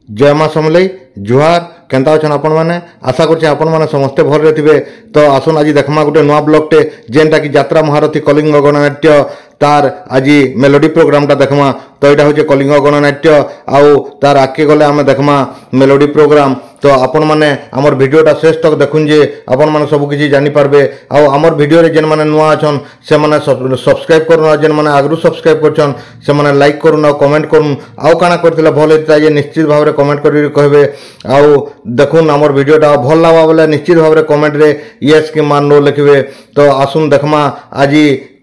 जय माँ समलई जुहार केन्ता अछन आपण मैंने आशा करछे आपण मैंने समस्ते भल थे। तो आसुन आज देखमा गोटे नुआ ब्लॉगटे जेनटा कि यात्रा महारथी कलिंग गणनाट्य तार आज मेलोडी प्रोग्रामटा देखमा। तो यहाँ हूँ कलिंग गणनाट्य आउ तार आगे गले आम देखमा मेलोडी प्रोग्राम। तो आपण मैंने आमर भिडियोटा शेष तक देखुन जे आपण मैंने सबकि जानीपारे। आमर भिडियो जेन मैंने नुआ अच्छन से मैंने सब्सक्राइब करूँ, जेन मैंने आगु सब्सक्राइब करछन से मैंने लाइक करूँ कमेंट करूँ आउ काना करथिले भल होता ये निश्चित भाव में कमेंट कर कहबे। आउ देखुन आमर भिडियोटा भल लगा बोले निश्चित भाव में कमेंट रे येस कि मान नो लिखबे। तो आसुन देखमा आज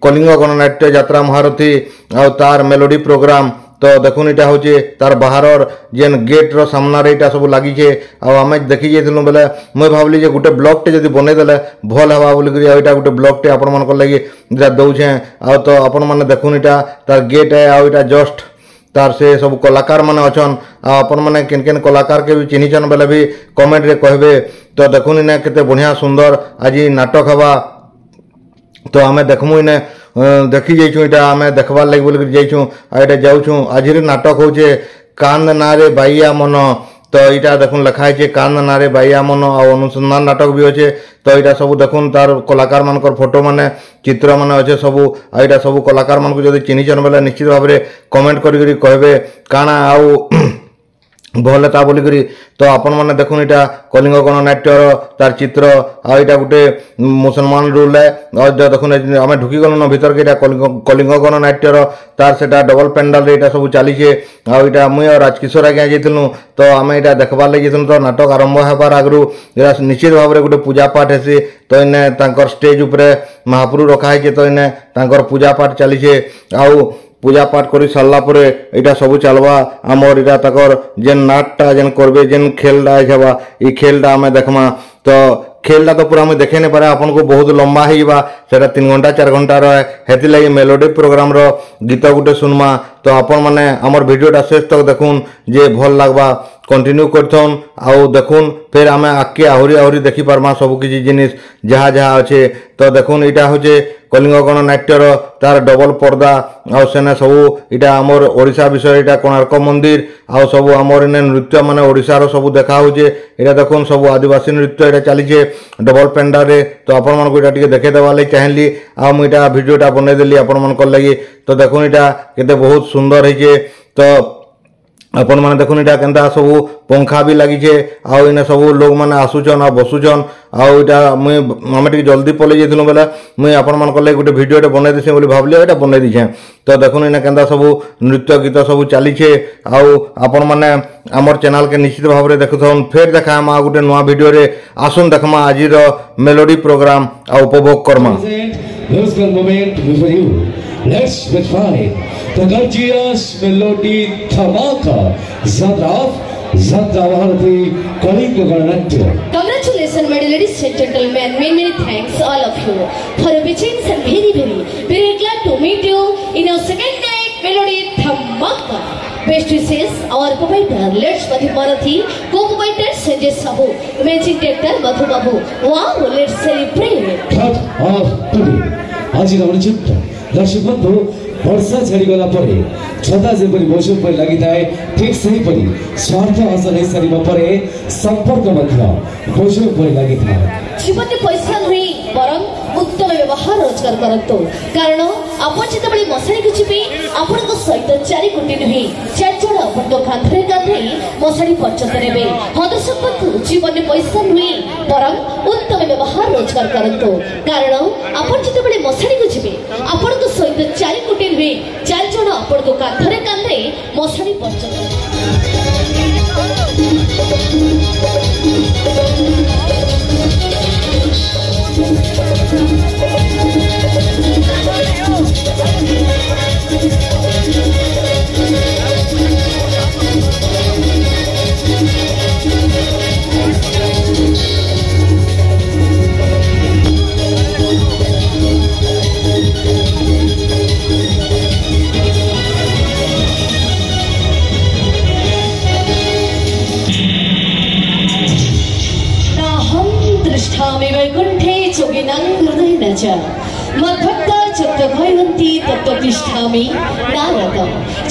कलिंग गणनाट्य यात्रा महारथी आउ तार मेलोडी प्रोग्राम। तो देखुन यहाँ हूँ तार बाहर जेन गेट रो सामना रे सब लगी आम देखी जाइलु बेले मुझे भावली जे गोटे ब्लॉगटे जब बनईदे भल हवा बोलिक यहाँ गोटे ब्लॉगटे आपण मान लगे दौचे। आ तो आपण मैंने देखुन यहाँ तार गेट है आईटा जस्ट तार से सब कलाकार मैंने अच्छन आपण मैंने केन केन कलाकार के भी चिन्हन बेले भी कमेंट रे कहबे। तो देखुन इन्हें केते बढ़िया सुंदर आज नाटक हवा। तो आम देखमु इन्हें देखी जाइछुँ इटा आम देखबार लगे बोल जाइछुँ आइटा जाऊँ। आज नाटक होचे कांद नारे बाइया मन। तो यहाँ देखुन लिखाई है कांद नारे बाइया मन आ अनुसंधान नाटक भी अच्छे। तो यहाँ सब देखुन तार कलाकार मान फोटो माने चित्र माने अच्छे सबू। यहाँ सब कलाकार मान को चिन्हन बेले निश्चित भाव में कमेंट करी कहबे काना आउ भल ता बोलिकी। तो आपण मैंने देखुन यहाँ कलिंग गणनाट्यर तार चित्र आईटा गोटे मुसलमान रूल है। और देखुन आम ढुकी गलु भीतर के कलिंग गणनाट्यर तार से डबल पेंडाल यहाँ सब चली आईटा मुझे राजकिशोर आज्ञा जाइलु। तो आम यहाँ देखबार लगे जाइलु। तो नाटक आरंभ होबार आगु निश्चित भाव में गोटे पूजा पाठ हेसी। तो इन्हें स्टेज उपरे महाप्रभु रखाई। तो इन्हें पूजा पाठ चली आउ पूजा पाठ कर सारा पर यहाँ सब चलवा आमर यहाँ तक जेन नाटटा जेन करबे जेन खेलटा हेबा ये खेलटा आम देखमा। तो खेलटा तो पूरा मुझे देखे नहीं पारे आपन को बहुत लंबा होगा सेटा 3 घंटा 4 घंटा रहे लगी मेलोडी प्रोग्राम रो गीत गुटे सुनमा। तो आपण मैंने आमर भिडियोटा शेष तक देखुन जे भल लगवा कंटिन्यू करथन आउ देखुन फिर आम आगे आहरी आहरी देखी पार्मा सबकि जिनिस जहाँ जहाँ अच्छे। तो देखुन यहाँ हूँ कलिंग गणनाट्यर तार डबल पर्दा आउ सेने सब इटा आमर ओडिशा विषय इटा कोणार्क मंदिर आउ सब आमर इने नृत्य माने ओडिशार सब देखा होचे। इटा देखुन सब आदिवासी नृत्य इटा चलीचे डबल पेंडा रे। तो आपण मानक इटा टिके देखे देवा लगी चाहली आ मु इटा भिडियोटा बनै देली आपण मानक लगी। तो देखुन इटा केते बहुत सुंदर होइचे। तो आपण मैंने देखुन यहाँ केन्ता सब पंखा भी लगी आउ इन सब लोग मैंने आसुचन आ बसुचन आउ यहाँ मुझे आम टे जल्दी पलि जाइलु बेले मुझे आपण मान लगे गोटे भिडियोटे बनई देसी बोली भाविली यहाँ बनई दीछे। तो देखुन इन केन्ता सब नृत्य गीत सब चली आउ आपण मैंने आमर चैनल के निश्चित भाव में देखुन। फिर देखा आ गोटे नुआ भिडियो रे आसुन देखमा आज मेलोडी प्रोग्राम आ उपभोग Karma. Let's define the gorgeous melody Dhamaka Yatra Maharathi Kalinga Gananatya. Congratulations, my ladies and gentlemen. Many thanks all of you for your patience and very glad to meet you in our second night melody Dhamaka. Best wishes our provider, let's Marathi, co-provider Sanjay Sahu, managing director Madhu Babu. Wow, let's celebrate. Cut off today. आज दर्शक बंधु वर्षा छाड़ीगला छता जेपरी मौसम पर लगी थाए ठीक सही परी स्वार्थ हासिल हो सारिबा परे संपर्क मौसम पर लगी था। जीवन में पैसा नहीं बरं उत्तम व्यवहार रोजगार करतो। कारण आपण जितेबाला मशाणी को जीवे आपण सहित 4 कोटी नुहे 4 जण आपण कांधरे कांधे मशाणी पर्यंत नेबे। हाँ दर्शक बंधु जीवन में पैसा नहीं बरं उत्तम व्यवहार रोजगार करतो। कारण आपण जितेबाला मशाणी को जीवे आपण सहित 4 कोटी नुहे 4 जण आपण कांधरे कांधे मशाणी पर्यंत। वैकुंठे चोगिनं हृदयेन च मद्भक्ता ଯତ ଭୟନ୍ତି ତତ ତିଷ୍ଠାମି ନାରଦ।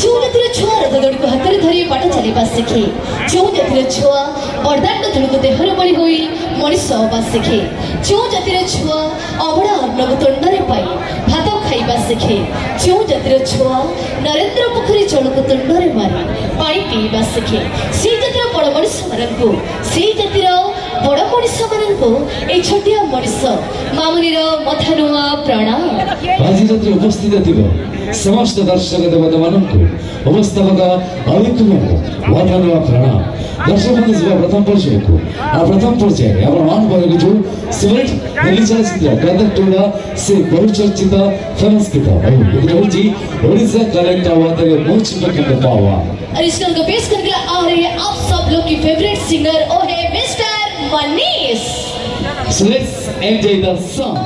ଯେଉଁ ଜାତିର ଛୁଆ ରଥଦଉଡ଼ିକୁ ହାତରେ ଧରି ବାଟ ଚାଲିବା ଶିଖେ, ଯେଉଁ ଜାତିର ଛୁଆ ବରଦାଣ୍ଡ ଧୂଳିକୁ ଦେହରେ ବଳି ହୋଇ ମଣିଷ ହେବା ଶିଖେ, ଯେଉଁ ଜାତିର ଛୁଆ ଅବଢ଼ା ଅନ୍ନକୁ ତୁଣ୍ଡରେ ପାଇ ଭାତ ଖାଇବା ଶିଖେ, ଯେଉଁ ଜାତିର ଛୁଆ ନରେନ୍ଦ୍ର ପୋଖରୀ ଜଳକୁ ତୁଣ୍ଡରେ ମାରି ପାଣି ପିଇବା ଶିଖେ, ସେଇ ଜାତିର ବଡ଼ ମଣିଷମାନଙ୍କୁ, ସେଇ ଜାତିର ବଡ଼ ମଣିଷମାନଙ୍କୁ এই ଛୋଟିଆ ମଣିଷ ମାମୁନିର ମଥାନୁଆ ପ୍ରଣାମ। ଆଜି ରାତ୍ରି ଉପସ୍ଥିତ ଥିବା ସମସ୍ତ ଦର୍ଶକ ଦେବତାମାନଙ୍କୁ ଉପସ୍ଥାପକ ଅଭିଜ୍ଞମାନଙ୍କୁ ମଥାନୁଆ ପ୍ରଣାମ। ଦର୍ଶକମାନେ ଯିବା ପ୍ରଥମ ପର୍ଯ୍ୟାୟକୁ ଆଉ ପ୍ରଥମ ପର୍ଯ୍ୟାୟରେ ଆପଣ ମାନ କରିବାକୁ ସିଲେଟ ହିନ୍ଦୀ ଚଳଚ୍ଚିତ୍ର ଗଦର ଟୁର ସେ ବହୁଚର୍ଚ୍ଚିତ ଫେମସ୍ ଗୀତ ଆଉ ଏଥିରେ ହେଉଛି ଓଡ଼ିଶା କଲେକ୍ଟ ଆୱାର୍ଡରେ ମୋଚ ପକେଟ ପାवा। और इस गान को पेश करके आ रहे हैं आप सब लोग की फेवरेट सिंगर ओ है mister Manish. So let's enjoy the song.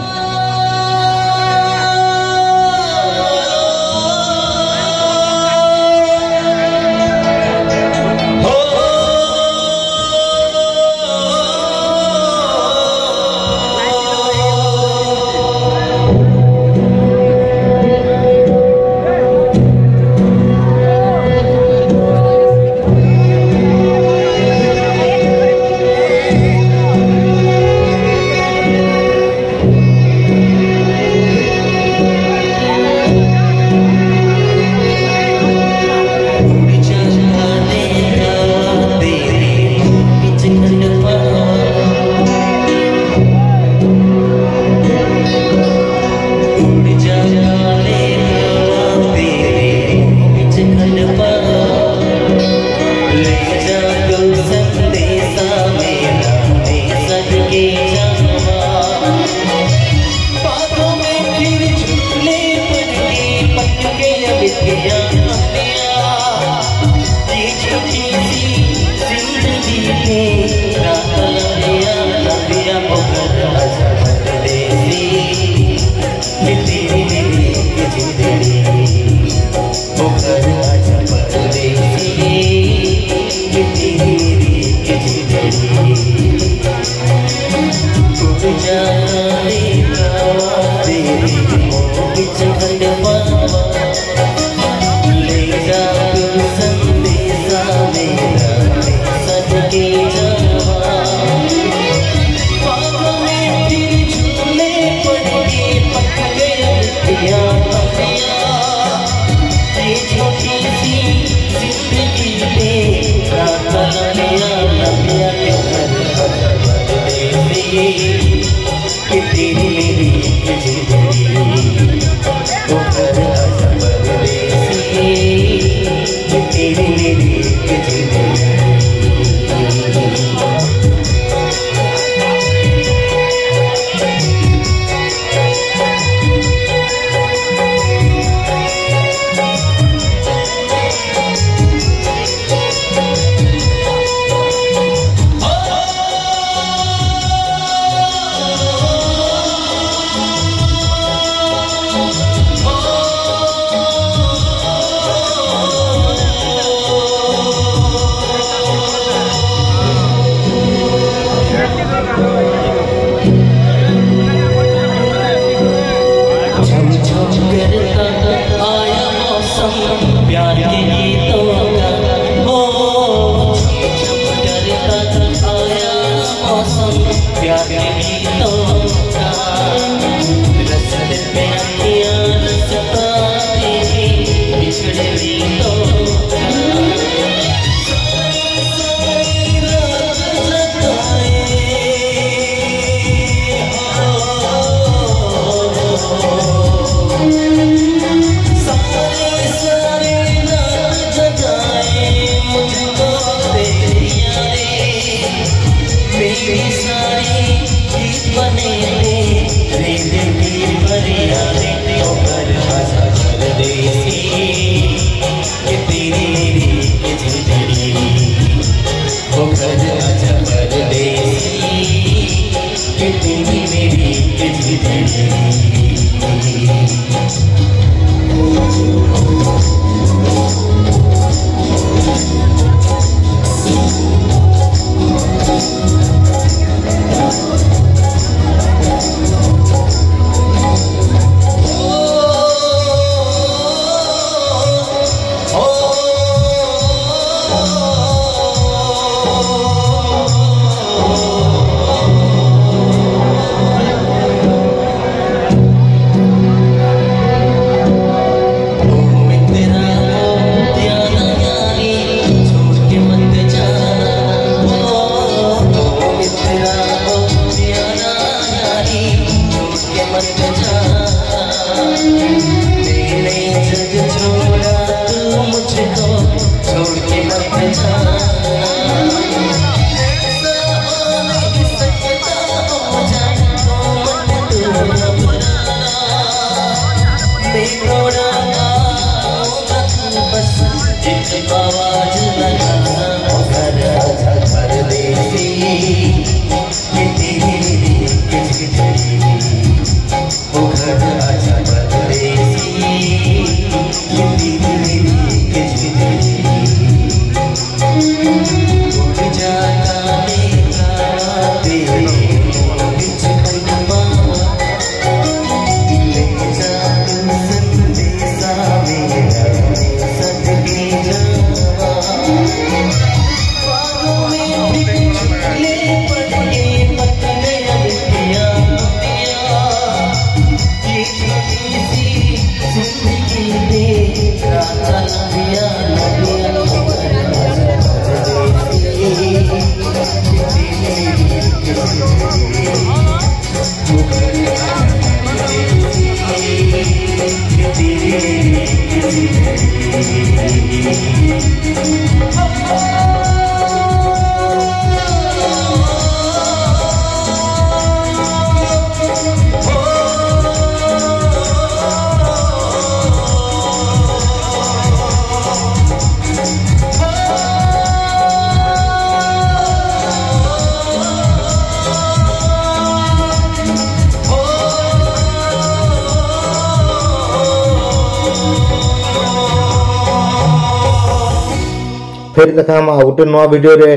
फिर देखा हम गोटे नुआ वीडियो रे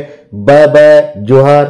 बाय बाय जुहार।